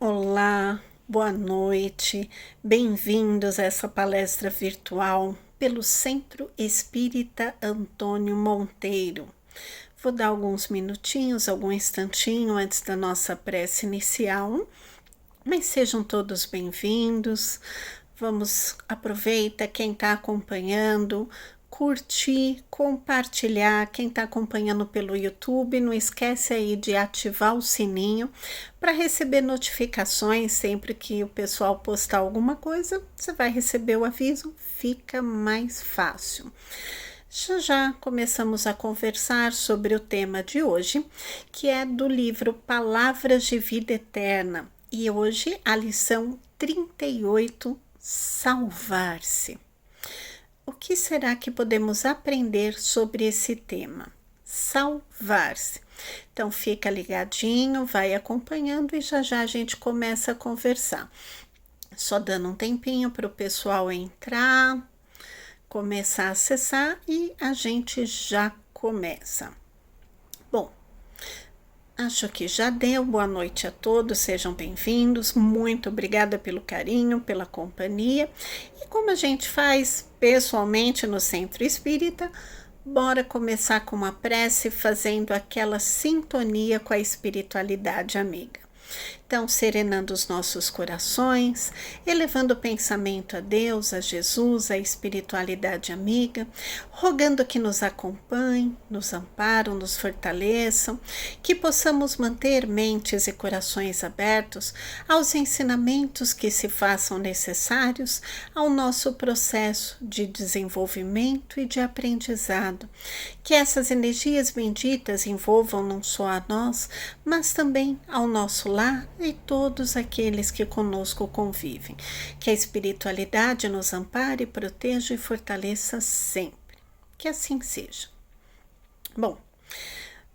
Olá, boa noite, bem-vindos a essa palestra virtual pelo Centro Espírita Antônio Monteiro. Vou dar alguns minutinhos, algum instantinho antes da nossa prece inicial, mas sejam todos bem-vindos. Aproveita quem está acompanhando, curtir, compartilhar. Quem está acompanhando pelo YouTube, não esquece aí de ativar o sininho para receber notificações. Sempre que o pessoal postar alguma coisa, você vai receber o aviso, fica mais fácil. Já começamos a conversar sobre o tema de hoje, que é do livro Palavras de Vida Eterna, e hoje a lição 38, salvar-se. O que será que podemos aprender sobre esse tema? Salvar-se. Então fica ligadinho, vai acompanhando e já a gente começa a conversar. Só dando um tempinho para o pessoal entrar, começar a acessar e a gente já começa. Bom, acho que já deu. Boa noite a todos, sejam bem-vindos. Muito obrigada pelo carinho, pela companhia. E como a gente faz pessoalmente no Centro Espírita, bora começar com uma prece, fazendo aquela sintonia com a espiritualidade amiga. Então, serenando os nossos corações, elevando o pensamento a Deus, a Jesus, a espiritualidade amiga, rogando que nos acompanhem, nos amparem, nos fortaleçam, que possamos manter mentes e corações abertos aos ensinamentos que se façam necessários ao nosso processo de desenvolvimento e de aprendizado. Que essas energias benditas envolvam não só a nós, mas também ao nosso lar e todos aqueles que conosco convivem. Que a espiritualidade nos ampare, proteja e fortaleça sempre. Que assim seja. Bom,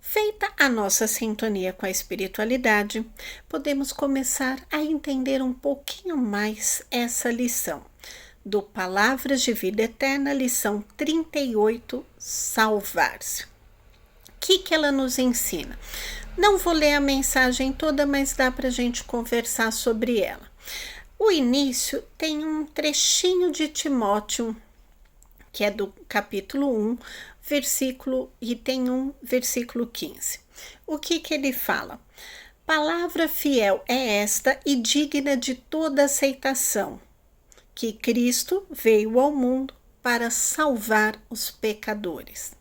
feita a nossa sintonia com a espiritualidade, podemos começar a entender um pouquinho mais essa lição do Palavras de Vida Eterna, lição 38, salvar-se. O que ela nos ensina? Não vou ler a mensagem toda, mas dá para a gente conversar sobre ela. O início tem um trechinho de Timóteo, que é do capítulo 1, versículo 15. O que ele fala? Palavra fiel é esta e digna de toda aceitação, que Cristo veio ao mundo para salvar os pecadores.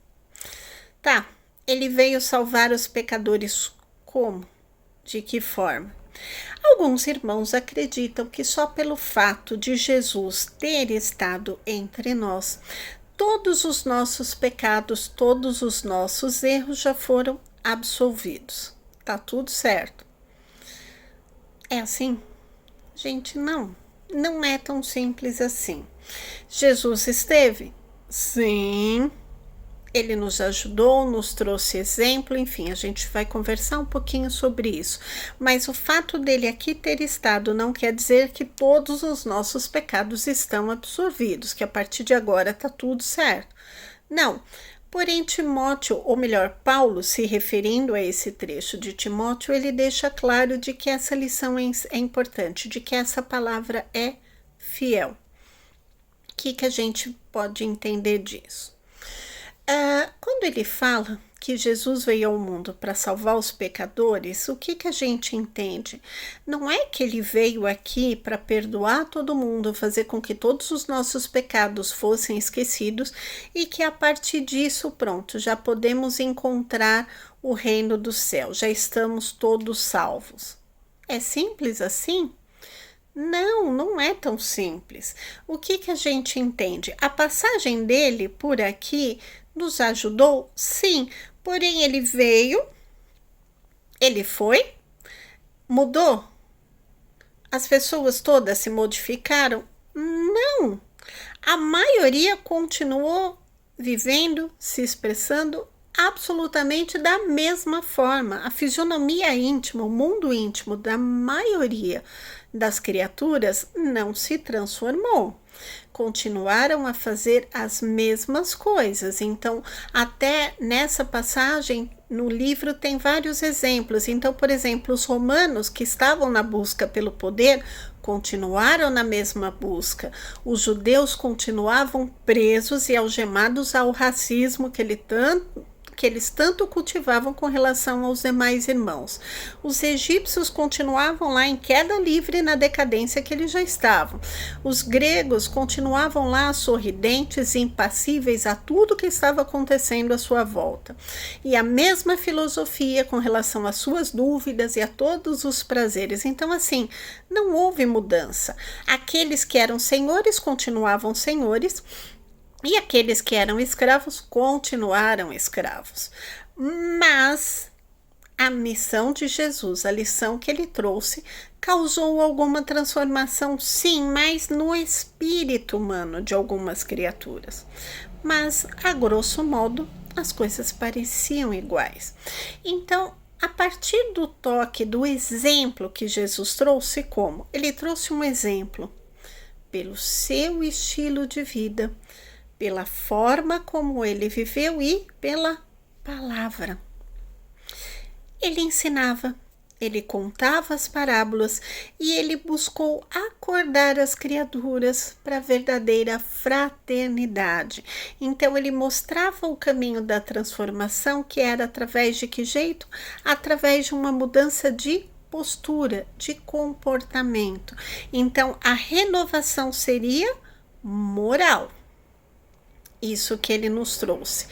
Tá, ele veio salvar os pecadores como? De que forma? Alguns irmãos acreditam que só pelo fato de Jesus ter estado entre nós, todos os nossos pecados, todos os nossos erros já foram absolvidos. Tá tudo certo. É assim? Gente, não é tão simples assim. Jesus esteve? Sim. Ele nos ajudou, nos trouxe exemplo, enfim, a gente vai conversar um pouquinho sobre isso. Mas o fato dele aqui ter estado não quer dizer que todos os nossos pecados estão absorvidos, que a partir de agora está tudo certo. Não. Porém, Timóteo, ou melhor, Paulo, se referindo a esse trecho de Timóteo, ele deixa claro de que essa lição é importante, de que essa palavra é fiel. O que a gente pode entender disso? Quando ele fala que Jesus veio ao mundo para salvar os pecadores, o que a gente entende? Não é que ele veio aqui para perdoar todo mundo, fazer com que todos os nossos pecados fossem esquecidos e que a partir disso, pronto, já podemos encontrar o reino do céu, já estamos todos salvos. É simples assim? Não é tão simples. O que a gente entende? A passagem dele por aqui nos ajudou? Sim, porém ele veio, ele foi, mudou? As pessoas todas se modificaram? Não, a maioria continuou vivendo, se expressando absolutamente da mesma forma. A fisionomia íntima, o mundo íntimo da maioria das criaturas não se transformou. Continuaram a fazer as mesmas coisas. Então, até nessa passagem, no livro tem vários exemplos. Então, por exemplo, os romanos que estavam na busca pelo poder continuaram na mesma busca. Os judeus continuavam presos e algemados ao racismo que eles tanto cultivavam com relação aos demais irmãos. Os egípcios continuavam lá em queda livre na decadência que eles já estavam. Os gregos continuavam lá sorridentes e impassíveis a tudo que estava acontecendo à sua volta. E a mesma filosofia com relação às suas dúvidas e a todos os prazeres. Então, assim, não houve mudança. Aqueles que eram senhores continuavam senhores, e aqueles que eram escravos continuaram escravos. Mas a missão de Jesus, a lição que ele trouxe, causou alguma transformação, sim, mas no espírito humano de algumas criaturas. Mas, a grosso modo, as coisas pareciam iguais. Então, a partir do toque, do exemplo que Jesus trouxe, como? Ele trouxe um exemplo pelo seu estilo de vida, pela forma como ele viveu e pela palavra. Ele ensinava, ele contava as parábolas e ele buscou acordar as criaturas para a verdadeira fraternidade. Então ele mostrava o caminho da transformação, que era através de que jeito? Através de uma mudança de postura, de comportamento. Então a renovação seria moral. Isso que ele nos trouxe.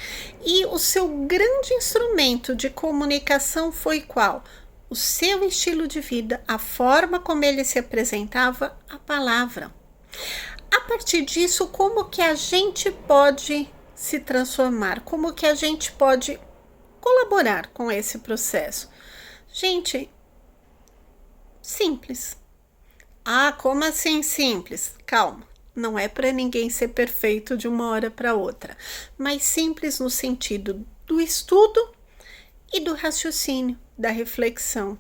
E o seu grande instrumento de comunicação foi qual? O seu estilo de vida, a forma como ele se apresentava, a palavra. A partir disso, como que a gente pode se transformar? Como que a gente pode colaborar com esse processo? Gente, simples. Ah, como assim simples? Calma. Não é para ninguém ser perfeito de uma hora para outra, mas simples no sentido do estudo e do raciocínio, da reflexão.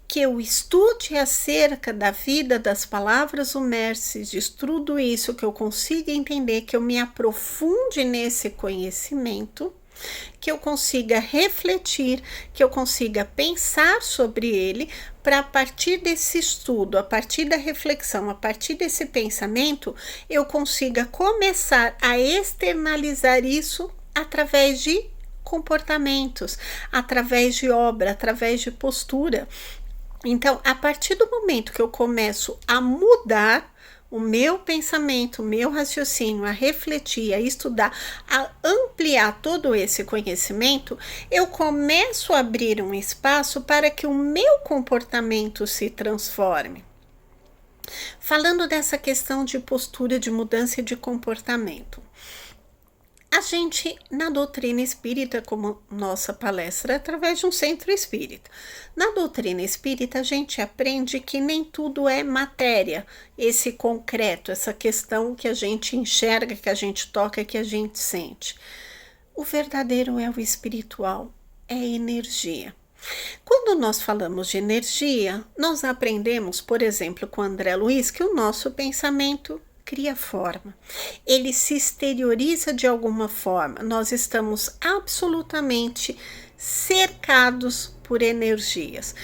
Que eu estude acerca da vida das palavras do Mestre, de tudo isso, que eu consiga entender, que eu me aprofunde nesse conhecimento, que eu consiga refletir, que eu consiga pensar sobre ele, para a partir desse estudo, a partir da reflexão, a partir desse pensamento, eu consiga começar a externalizar isso através de comportamentos, através de obra, através de postura. Então, a partir do momento que eu começo a mudar o meu pensamento, o meu raciocínio, a refletir, a estudar, a ampliar todo esse conhecimento, eu começo a abrir um espaço para que o meu comportamento se transforme. Falando dessa questão de postura, de mudança de comportamento, a gente, na doutrina espírita, como nossa palestra, é através de um centro espírita. Na doutrina espírita, a gente aprende que nem tudo é matéria, esse concreto, essa questão que a gente enxerga, que a gente toca, que a gente sente. O verdadeiro é o espiritual, é energia. Quando nós falamos de energia, nós aprendemos, por exemplo, com André Luiz, que o nosso pensamento cria forma, ele se exterioriza de alguma forma. Nós estamos absolutamente cercados por energias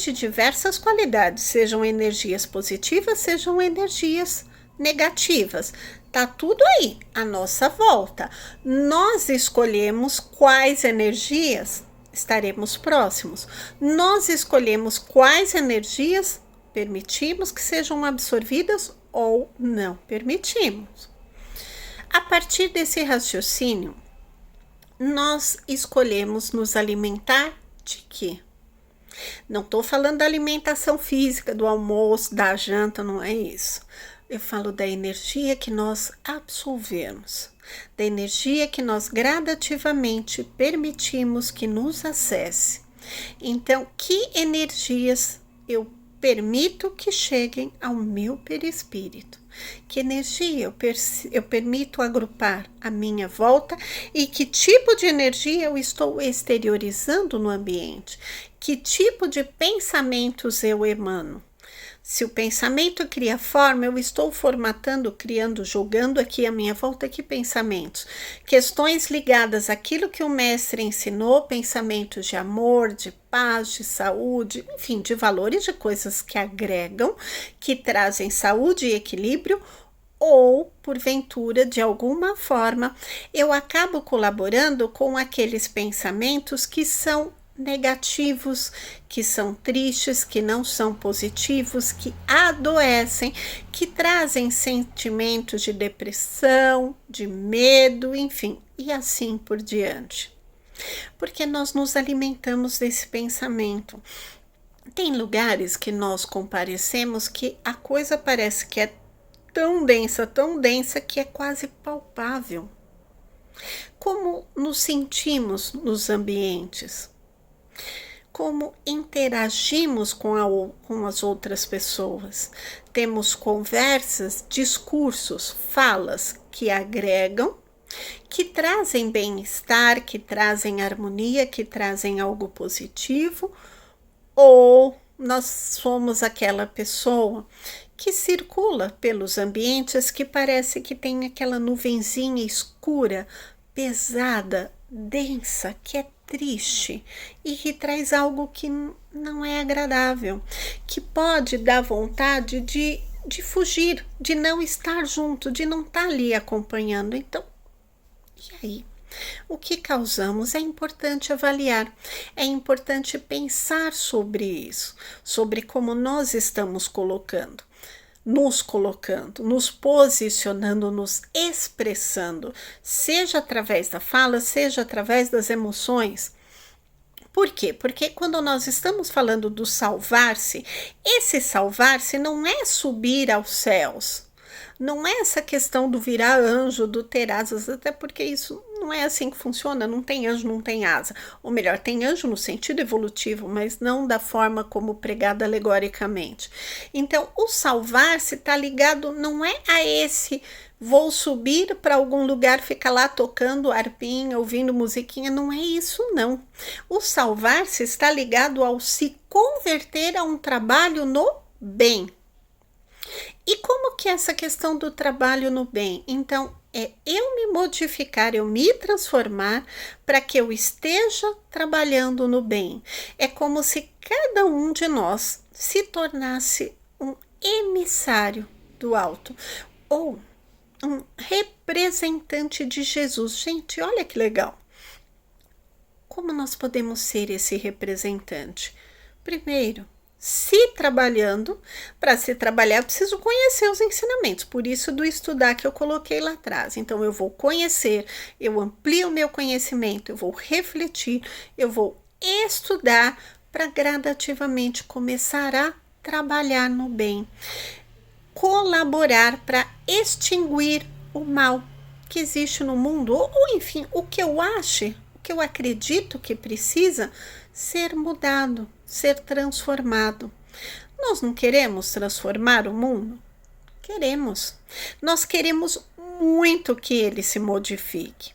de diversas qualidades, sejam energias positivas, sejam energias negativas. Tá tudo aí à nossa volta. Nós escolhemos quais energias estaremos próximos. Nós escolhemos quais energias permitimos que sejam absorvidas ou não permitimos. A partir desse raciocínio, nós escolhemos nos alimentar de quê? Não estou falando da alimentação física, do almoço, da janta, não é isso. Eu falo da energia que nós absorvemos, da energia que nós gradativamente permitimos que nos acesse. Então, que energias eu permito que cheguem ao meu perispírito? Que energia eu permito agrupar à minha volta e que tipo de energia eu estou exteriorizando no ambiente? Que tipo de pensamentos eu emano? Se o pensamento cria forma, eu estou formatando, criando, jogando aqui à minha volta que pensamentos. Questões ligadas àquilo que o mestre ensinou, pensamentos de amor, de paz, de saúde, enfim, de valores, de coisas que agregam, que trazem saúde e equilíbrio, ou, porventura, de alguma forma, eu acabo colaborando com aqueles pensamentos que são negativos, que são tristes, que não são positivos, que adoecem, que trazem sentimentos de depressão, de medo, enfim, e assim por diante. Porque nós nos alimentamos desse pensamento. Tem lugares que nós comparecemos que a coisa parece que é tão densa que é quase palpável. Como nos sentimos nos ambientes? Como interagimos com as outras pessoas? Temos conversas, discursos, falas que agregam, que trazem bem-estar, que trazem harmonia, que trazem algo positivo, ou nós somos aquela pessoa que circula pelos ambientes que parece que tem aquela nuvenzinha escura, pesada, densa, que é triste e que traz algo que não é agradável, que pode dar vontade de fugir, de não estar junto, de não estar ali acompanhando. Então, e aí? O que causamos é importante avaliar, é importante pensar sobre isso, sobre como nós estamos nos posicionando, nos expressando, seja através da fala, seja através das emoções. Por quê? Porque quando nós estamos falando do salvar-se, esse salvar-se não é subir aos céus. Não é essa questão do virar anjo, do ter asas, até porque isso não é assim que funciona, não tem anjo, não tem asa. Ou melhor, tem anjo no sentido evolutivo, mas não da forma como pregado alegoricamente. Então, o salvar-se está ligado, não é a esse vou subir para algum lugar, ficar lá tocando harpinha, ouvindo musiquinha, não é isso não. O salvar-se está ligado ao se converter a um trabalho no bem. E como que é essa questão do trabalho no bem? Então, é eu me modificar, eu me transformar para que eu esteja trabalhando no bem. É como se cada um de nós se tornasse um emissário do alto ou um representante de Jesus. Gente, olha que legal. Como nós podemos ser esse representante? Primeiro, se trabalhando, para se trabalhar eu preciso conhecer os ensinamentos, por isso do estudar que eu coloquei lá atrás. Então eu vou conhecer, eu amplio o meu conhecimento, eu vou refletir, eu vou estudar para gradativamente começar a trabalhar no bem, colaborar para extinguir o mal que existe no mundo, ou enfim, o que eu ache, o que eu acredito que precisa ser mudado, ser transformado. Nós não queremos transformar o mundo? Queremos. Nós queremos muito que ele se modifique.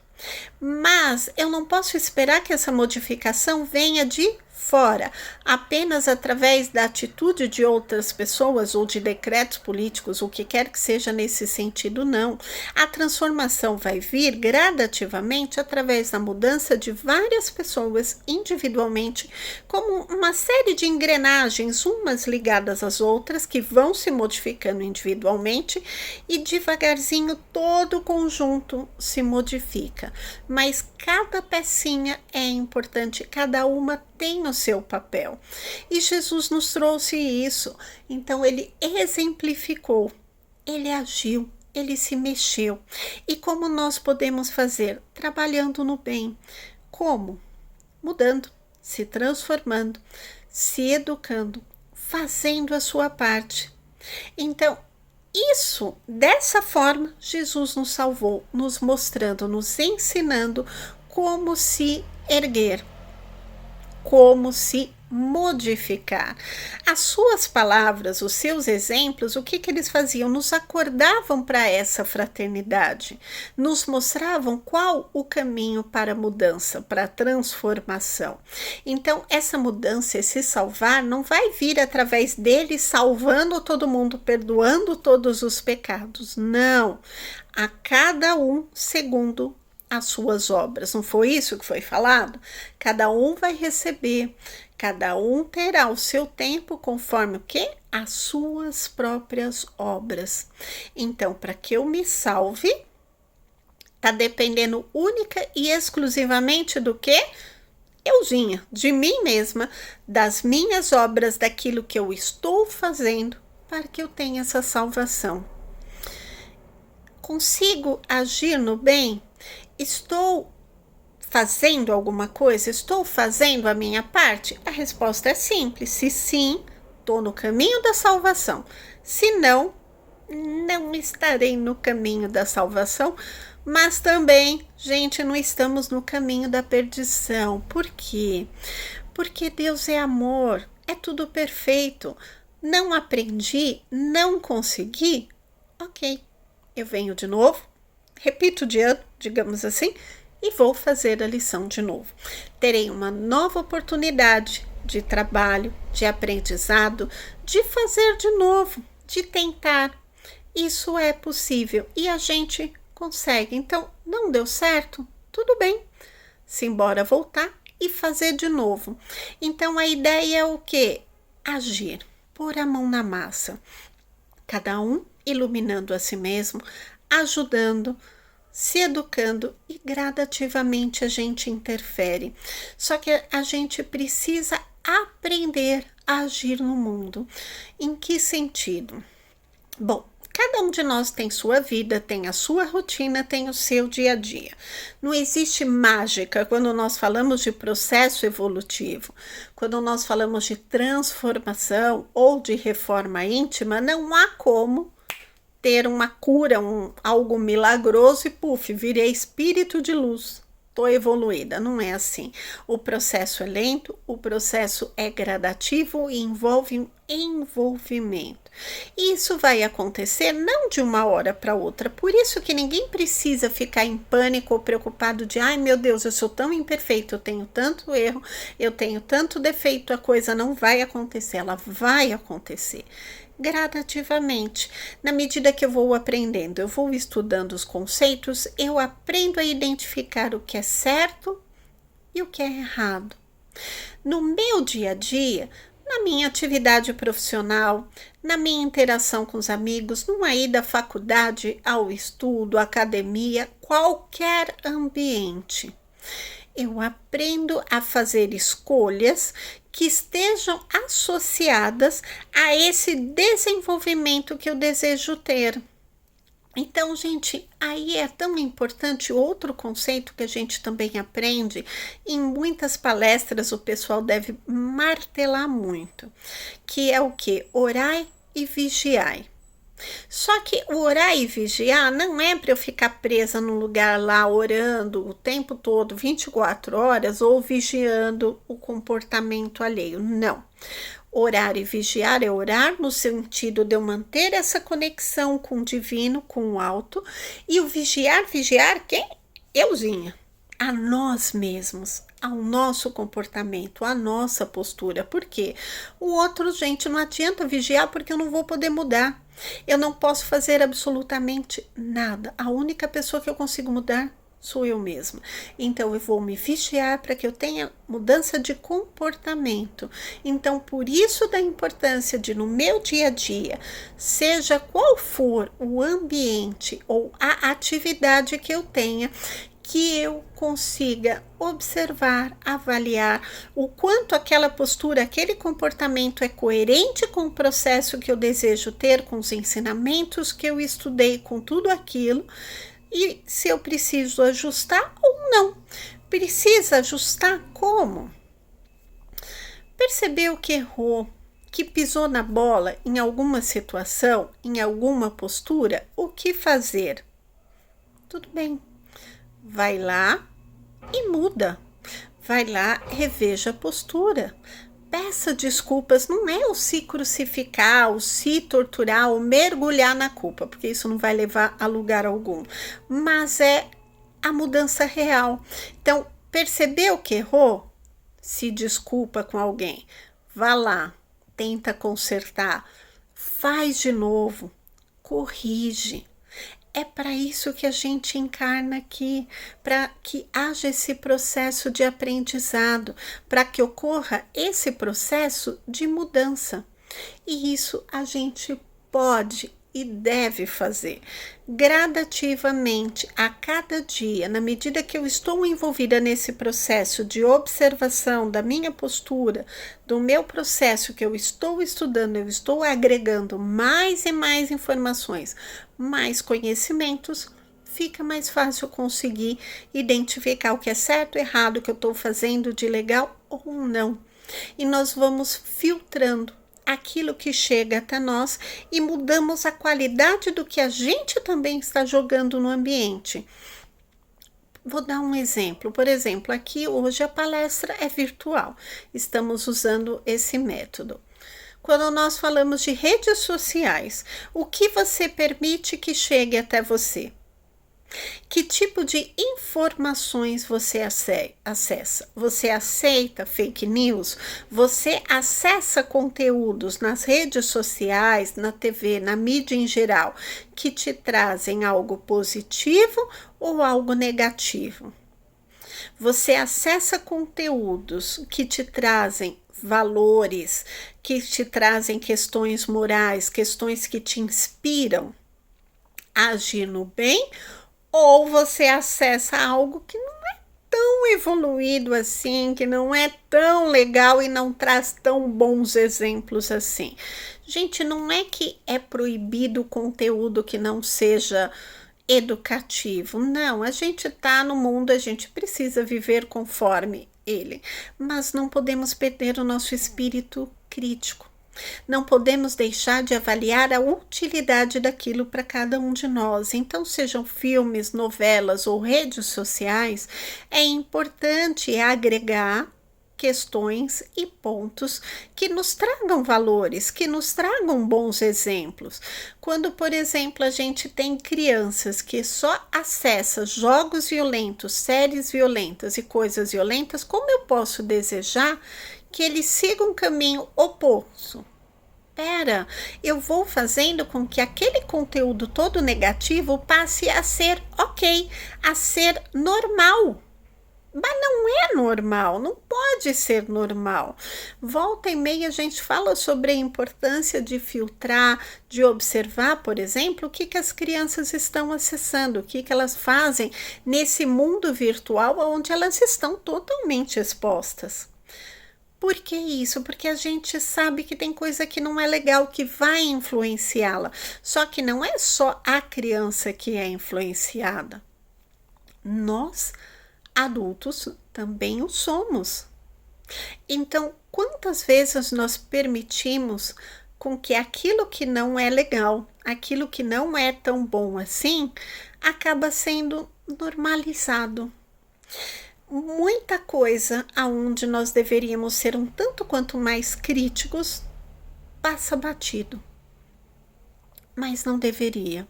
Mas eu não posso esperar que essa modificação venha de fora, apenas através da atitude de outras pessoas ou de decretos políticos, o que quer que seja nesse sentido, não. A transformação vai vir gradativamente através da mudança de várias pessoas individualmente, como uma série de engrenagens, umas ligadas às outras, que vão se modificando individualmente e devagarzinho todo o conjunto se modifica. Mas cada pecinha é importante, cada uma tem o seu papel. E Jesus nos trouxe isso. Então ele exemplificou, ele agiu, ele se mexeu. E como nós podemos fazer? Trabalhando no bem. Como? Mudando, se transformando, se educando, fazendo a sua parte. Então, isso, dessa forma, Jesus nos salvou, nos mostrando, nos ensinando como se erguer, como se modificar. As suas palavras, os seus exemplos, o que eles faziam? Nos acordavam para essa fraternidade, nos mostravam qual o caminho para a mudança, para a transformação. Então, essa mudança, esse salvar, não vai vir através deles salvando todo mundo, perdoando todos os pecados. Não. A cada um segundo as suas obras. Não foi isso que foi falado? Cada um vai receber, cada um terá o seu tempo conforme o quê? As suas próprias obras. Então, para que eu me salve, está dependendo única e exclusivamente do quê? Euzinha, de mim mesma, das minhas obras, daquilo que eu estou fazendo para que eu tenha essa salvação. Consigo agir no bem? Estou fazendo alguma coisa? Estou fazendo a minha parte? A resposta é simples. Se sim, estou no caminho da salvação. Se não, não estarei no caminho da salvação. Mas também, gente, não estamos no caminho da perdição. Por quê? Porque Deus é amor, é tudo perfeito. Não aprendi, não consegui? Ok, eu venho de novo, repito de ano, digamos assim, e vou fazer a lição de novo. Terei uma nova oportunidade de trabalho, de aprendizado, de fazer de novo, de tentar. Isso é possível e a gente consegue. Então, não deu certo? Tudo bem. Simbora voltar e fazer de novo. Então, a ideia é o quê? Agir, pôr a mão na massa. Cada um iluminando a si mesmo, ajudando, se educando e gradativamente a gente interfere. Só que a gente precisa aprender a agir no mundo. Em que sentido? Bom, cada um de nós tem sua vida, tem a sua rotina, tem o seu dia a dia. Não existe mágica quando nós falamos de processo evolutivo. Quando nós falamos de transformação ou de reforma íntima, não há como ter uma cura, algo milagroso e puf, virei espírito de luz. Estou evoluída, não é assim. O processo é lento, o processo é gradativo e envolve envolvimento. E isso vai acontecer não de uma hora para outra, por isso que ninguém precisa ficar em pânico ou preocupado de ai meu Deus, eu sou tão imperfeito, eu tenho tanto erro, eu tenho tanto defeito, a coisa não vai acontecer, ela vai acontecer. Gradativamente, na medida que eu vou aprendendo, eu vou estudando os conceitos, eu aprendo a identificar o que é certo e o que é errado. No meu dia a dia, na minha atividade profissional, na minha interação com os amigos, numa ida à faculdade, ao estudo, à academia, qualquer ambiente. Eu aprendo a fazer escolhas que estejam associadas a esse desenvolvimento que eu desejo ter. Então, gente, aí é tão importante outro conceito que a gente também aprende, em muitas palestras o pessoal deve martelar muito, que é o que? Orai e vigiai. Só que o orar e vigiar não é para eu ficar presa num lugar lá orando o tempo todo, 24 horas, ou vigiando o comportamento alheio. Não. Orar e vigiar é orar no sentido de eu manter essa conexão com o divino, com o alto, e o vigiar quem? Euzinha. A nós mesmos, ao nosso comportamento, à nossa postura. Por quê? O outro, gente, não adianta vigiar porque eu não vou poder mudar. Eu não posso fazer absolutamente nada. A única pessoa que eu consigo mudar sou eu mesma. Então, eu vou me vigiar para que eu tenha mudança de comportamento. Então, por isso da importância de, no meu dia a dia, seja qual for o ambiente ou a atividade que eu tenha, que eu consiga observar, avaliar o quanto aquela postura, aquele comportamento é coerente com o processo que eu desejo ter, com os ensinamentos que eu estudei, com tudo aquilo, e se eu preciso ajustar ou não. Precisa ajustar como? Percebeu que errou, que pisou na bola em alguma situação, em alguma postura? O que fazer? Tudo bem. Vai lá e muda. vai lá, reveja a postura. Peça desculpas, não é o se crucificar, o se torturar, o mergulhar na culpa, porque isso não vai levar a lugar algum, mas é a mudança real. Então, percebeu que errou? Se desculpa com alguém, vá lá, tenta consertar, faz de novo, corrige. É para isso que a gente encarna aqui, para que haja esse processo de aprendizado, para que ocorra esse processo de mudança. E isso a gente pode e deve fazer gradativamente, a cada dia, na medida que eu estou envolvida nesse processo de observação da minha postura, do meu processo que eu estou estudando, eu estou agregando mais e mais informações, mais conhecimentos, fica mais fácil conseguir identificar o que é certo, errado, o que eu estou fazendo de legal ou não. E nós vamos filtrando aquilo que chega até nós e mudamos a qualidade do que a gente também está jogando no ambiente. Vou dar um exemplo. Por exemplo, aqui hoje a palestra é virtual. Estamos usando esse método. Quando nós falamos de redes sociais, o que você permite que chegue até você? Que tipo de informações você acessa? Você aceita fake news? Você acessa conteúdos nas redes sociais, na TV, na mídia em geral, que te trazem algo positivo ou algo negativo? Você acessa conteúdos que te trazem valores, que te trazem questões morais, questões que te inspiram a agir no bem? Ou você acessa algo que não é tão evoluído assim, que não é tão legal e não traz tão bons exemplos assim. Gente, não é que é proibido o conteúdo que não seja educativo. Não, a gente está no mundo, a gente precisa viver conforme ele. Mas não podemos perder o nosso espírito crítico. Não podemos deixar de avaliar a utilidade daquilo para cada um de nós. Então, sejam filmes, novelas ou redes sociais, é importante agregar questões e pontos que nos tragam valores, que nos tragam bons exemplos. Quando, por exemplo, a gente tem crianças que só acessam jogos violentos, séries violentas e coisas violentas, como eu posso desejar que eles sigam um caminho oposto? Pera, eu vou fazendo com que aquele conteúdo todo negativo passe a ser ok, a ser normal. Mas não é normal, não pode ser normal. Volta e meia a gente fala sobre a importância de filtrar, de observar, por exemplo, o que as crianças estão acessando, o que elas fazem nesse mundo virtual onde elas estão totalmente expostas. Por que isso? Porque a gente sabe que tem coisa que não é legal, que vai influenciá-la. Só que não é só a criança que é influenciada. Nós, adultos, também o somos. Então, quantas vezes nós permitimos com que aquilo que não é legal, aquilo que não é tão bom assim, acaba sendo normalizado? Muita coisa aonde nós deveríamos ser um tanto quanto mais críticos passa batido, mas não deveria.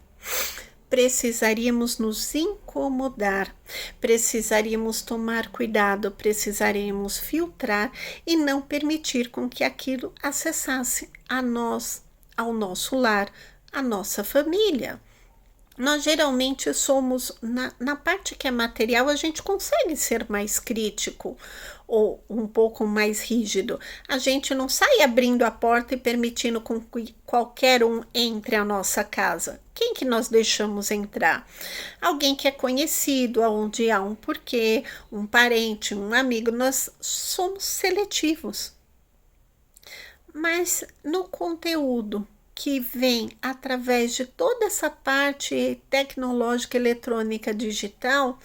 Precisaríamos nos incomodar, precisaríamos tomar cuidado, precisaríamos filtrar e não permitir com que aquilo acessasse a nós, ao nosso lar, a nossa família. Nós geralmente somos, na parte que é material, a gente consegue ser mais crítico ou um pouco mais rígido. A gente não sai abrindo a porta e permitindo com que qualquer um entre a nossa casa. Quem que nós deixamos entrar? Alguém que é conhecido, onde há um porquê, um parente, um amigo. Nós somos seletivos. Mas no conteúdo que vem através de toda essa parte tecnológica, eletrônica, digital,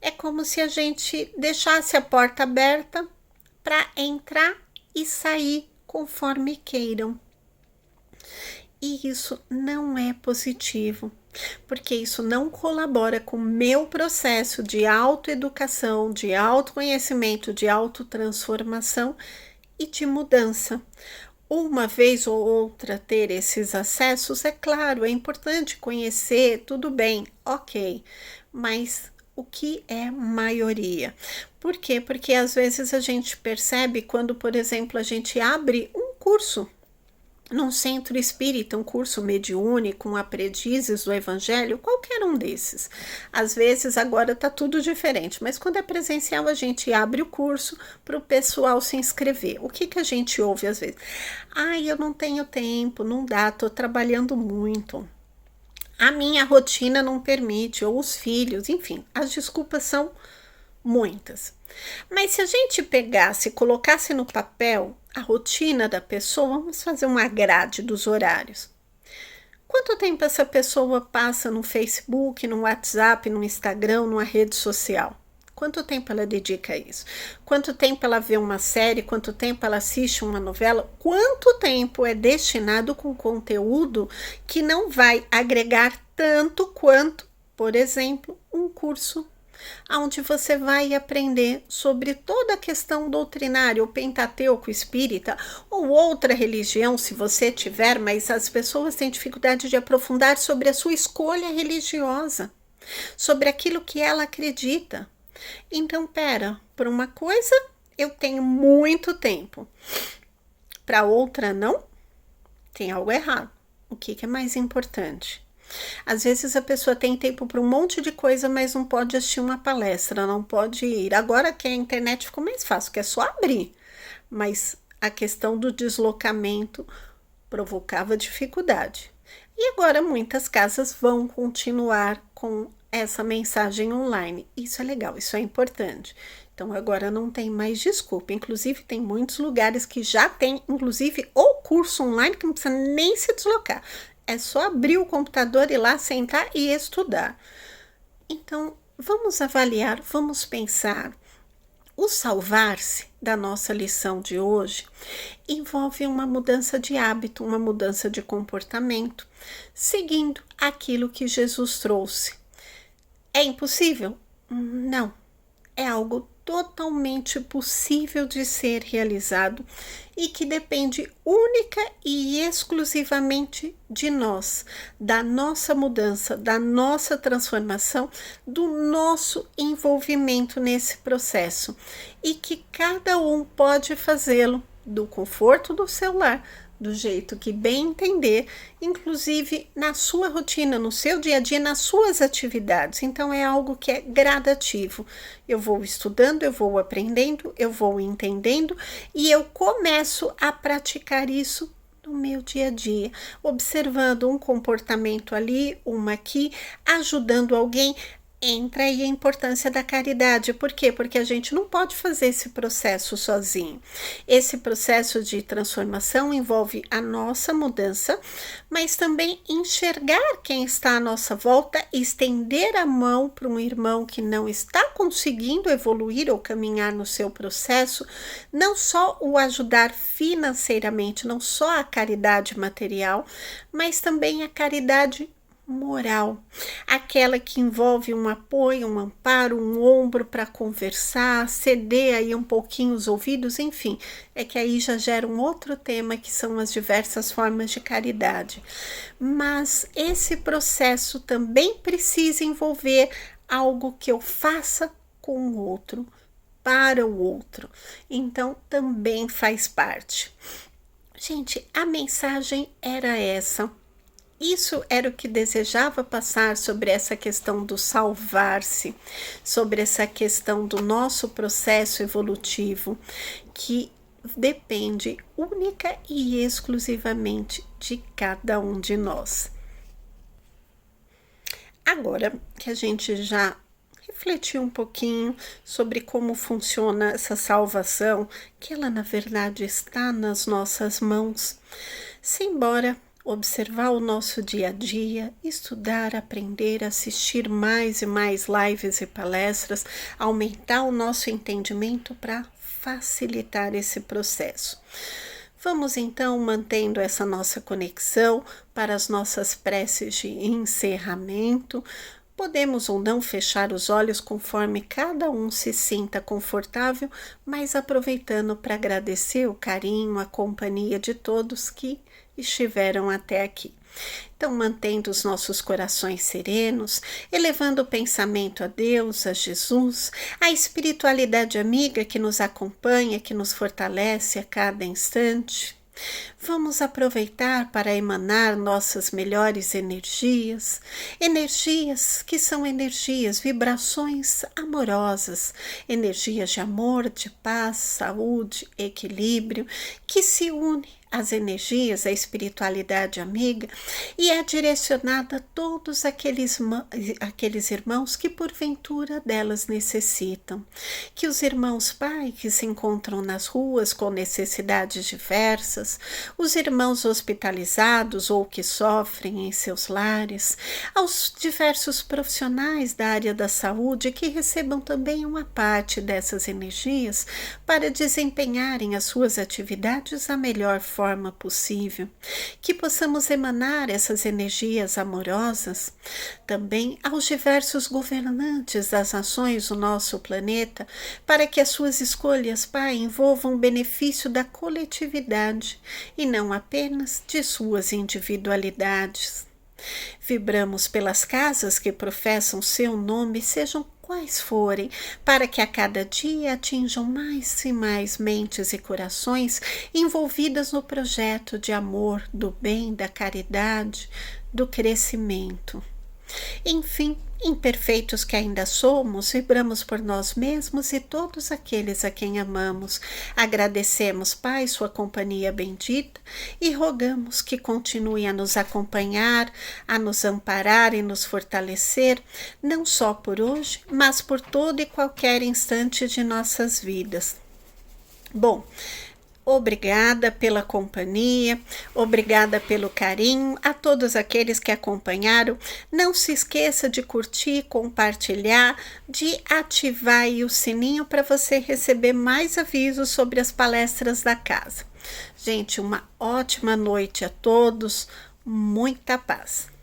é como se a gente deixasse a porta aberta para entrar e sair conforme queiram. E isso não é positivo. porque isso não colabora com o meu processo de autoeducação, de autoconhecimento, de autotransformação e de mudança. Uma vez ou outra ter esses acessos, é claro, é importante conhecer, tudo bem, ok, mas o que é maioria? Por quê? Porque às vezes a gente percebe quando, por exemplo, a gente abre um curso num centro espírita, um curso mediúnico, com aprendizes do evangelho, qualquer um desses. Às vezes agora está tudo diferente, mas quando é presencial a gente abre o curso para o pessoal se inscrever. O que a gente ouve às vezes? Ai, eu não tenho tempo, não dá, estou trabalhando muito. A minha rotina não permite, ou os filhos, enfim, as desculpas são muitas. Mas se a gente pegasse e colocasse no papel a rotina da pessoa, vamos fazer uma grade dos horários. Quanto tempo essa pessoa passa no Facebook, no WhatsApp, no Instagram, numa rede social? Quanto tempo ela dedica a isso? Quanto tempo ela vê uma série? Quanto tempo ela assiste uma novela? Quanto tempo é destinado com conteúdo que não vai agregar tanto quanto, por exemplo, um curso onde você vai aprender sobre toda a questão doutrinária, o Pentateuco espírita ou outra religião, se você tiver, mas as pessoas têm dificuldade de aprofundar sobre a sua escolha religiosa, sobre aquilo que ela acredita. Então, para uma coisa eu tenho muito tempo, para outra não, tem algo errado. O que é mais importante? Às vezes a pessoa tem tempo para um monte de coisa, mas não pode assistir uma palestra, não pode ir. Agora que a internet ficou mais fácil, que é só abrir. Mas a questão do deslocamento provocava dificuldade. E agora muitas casas vão continuar com essa mensagem online. Isso é legal, isso é importante. Então agora não tem mais desculpa. Inclusive tem muitos lugares que já tem, inclusive, o curso online que não precisa nem se deslocar. É só abrir o computador, ir lá, sentar e estudar. Então, vamos avaliar, vamos pensar. O salvar-se da nossa lição de hoje envolve uma mudança de hábito, uma mudança de comportamento, seguindo aquilo que Jesus trouxe. É impossível? Não. É algo totalmente possível de ser realizado e que depende única e exclusivamente de nós, da nossa mudança, da nossa transformação, do nosso envolvimento nesse processo e que cada um pode fazê-lo do conforto do seu lar, do jeito que bem entender, inclusive na sua rotina, no seu dia a dia, nas suas atividades. Então é algo que é gradativo. Eu vou estudando, eu vou aprendendo, eu vou entendendo e eu começo a praticar isso no meu dia a dia, observando um comportamento ali, uma aqui, ajudando alguém. Entra aí a importância da caridade. Por quê? Porque a gente não pode fazer esse processo sozinho. Esse processo de transformação envolve a nossa mudança, mas também enxergar quem está à nossa volta, estender a mão para um irmão que não está conseguindo evoluir ou caminhar no seu processo, não só o ajudar financeiramente, não só a caridade material, mas também a caridade moral, aquela que envolve um apoio, um amparo, um ombro para conversar, ceder aí um pouquinho os ouvidos, enfim, é que aí já gera um outro tema que são as diversas formas de caridade. Mas esse processo também precisa envolver algo que eu faça com o outro, para o outro, então também faz parte. Gente, a mensagem era essa. Isso era o que desejava passar sobre essa questão do salvar-se, sobre essa questão do nosso processo evolutivo, que depende única e exclusivamente de cada um de nós. Agora que a gente já refletiu um pouquinho sobre como funciona essa salvação, que ela na verdade está nas nossas mãos, simbora observar o nosso dia a dia, estudar, aprender, assistir mais e mais lives e palestras, aumentar o nosso entendimento para facilitar esse processo. Vamos então mantendo essa nossa conexão para as nossas preces de encerramento. Podemos ou não fechar os olhos conforme cada um se sinta confortável, mas aproveitando para agradecer o carinho, a companhia de todos que estiveram até aqui. Então, mantendo os nossos corações serenos, elevando o pensamento a Deus, a Jesus, a espiritualidade amiga que nos acompanha, que nos fortalece a cada instante. Vamos aproveitar para emanar nossas melhores energias, energias que são energias, vibrações amorosas, energias de amor, de paz, saúde, equilíbrio, que se une às energias, à espiritualidade amiga e é direcionada a todos aqueles irmãos que porventura delas necessitam. Que os irmãos Pai que se encontram nas ruas com necessidades diversas, os irmãos hospitalizados ou que sofrem em seus lares, aos diversos profissionais da área da saúde que recebam também uma parte dessas energias para desempenharem as suas atividades da melhor forma possível, que possamos emanar essas energias amorosas também aos diversos governantes das nações do nosso planeta, para que as suas escolhas, Pai, envolvam o benefício da coletividade e não apenas de suas individualidades. Vibramos pelas casas que professam seu nome, sejam quais forem, para que a cada dia atinjam mais e mais mentes e corações envolvidas no projeto de amor, do bem, da caridade, do crescimento. Enfim, imperfeitos que ainda somos, vibramos por nós mesmos e todos aqueles a quem amamos. Agradecemos, Pai, sua companhia bendita e rogamos que continue a nos acompanhar, a nos amparar e nos fortalecer, não só por hoje, mas por todo e qualquer instante de nossas vidas. Bom, obrigada pela companhia, obrigada pelo carinho, a todos aqueles que acompanharam. Não se esqueça de curtir, compartilhar, de ativar aí o sininho para você receber mais avisos sobre as palestras da casa. Gente, uma ótima noite a todos, muita paz.